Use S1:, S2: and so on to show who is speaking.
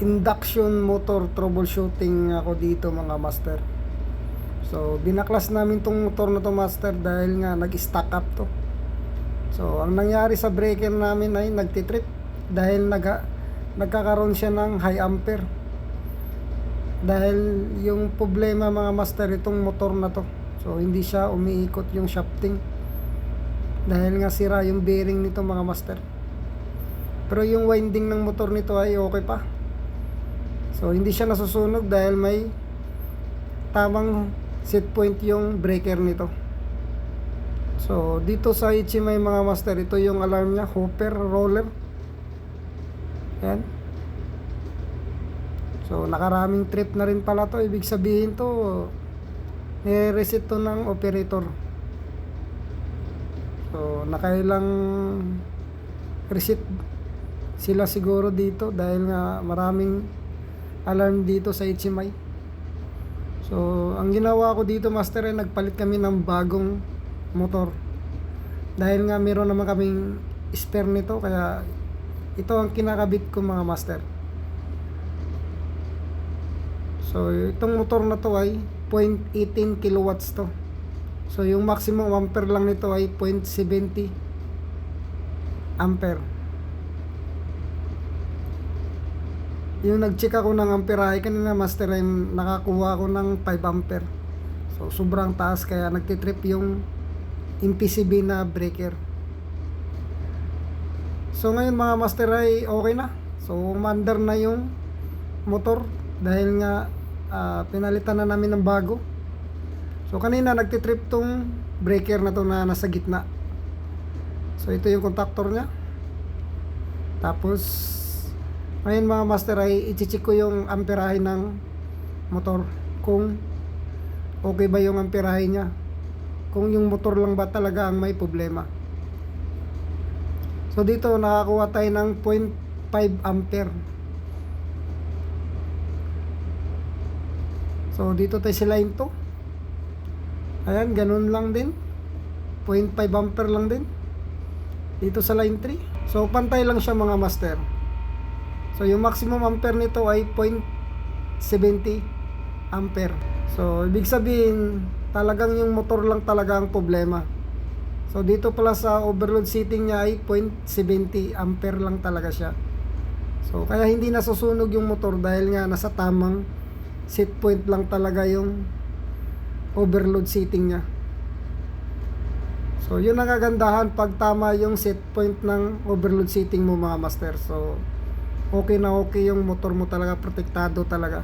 S1: induction motor troubleshooting ako dito mga master. So binaklas namin tong motor na to master dahil nga nag-stack up to. So ang nangyari sa breaker namin ay nagtitrip dahil nagkakaroon siya ng high ampere. Dahil yung problema mga master itong motor na to, so hindi siya umiikot yung shafting dahil nga sira yung bearing nito mga master. Pero yung winding ng motor nito ay okay pa. So hindi siya nasusunog dahil may tamang set point yung breaker nito. So dito sa HMI mga master, ito yung alarm niya, hopper roller. Yan. So nakaraming trip na rin pala to. Ibig sabihin to reset to ng operator. So nakailang reset sila siguro dito dahil nga maraming alarm dito sa HMI. So ang ginawa ko dito master ay nagpalit kami ng bagong motor dahil nga meron naman kaming spare nito, kaya ito ang kinakabit ko mga master. So itong motor na to ay 0.18 kilowatts to. So yung maximum ampere lang nito ay 0.70 ampere. Yung nag-check ako ng amperahe kanina master ay nakakuha ako ng 5 ampere. So sobrang taas kaya nagtitrip yung MPCB na breaker. So ngayon mga master ay okay na. So umandar na yung motor dahil nga pinalitan na namin ng bago. So kanina nagtitrip tong breaker na to na nasa gitna. So ito yung contactor nya. Tapos ngayon mga master ay i-check ko yung amperahe ng motor, kung okay ba yung amperahe nya, kung yung motor lang ba talaga ang may problema. So dito nakakuha tayo ng 0.5 ampere. So dito tayo sa line 2. Ayan, ganun lang din. 0.5 ampere lang din. Dito sa line 3. So pantay lang siya mga master. So yung maximum ampere nito ay 0.70 ampere. So ibig sabihin talagang yung motor lang talaga ang problema. So dito pala sa overload setting niya ay 0.70 ampere lang talaga siya. So kaya hindi nasusunog yung motor dahil nga nasa tamang set point lang talaga yung overload setting niya. So yun ang kagandahan pag tama yung set point ng overload setting mo mga master. So okay na okay yung motor mo talaga, protektado talaga.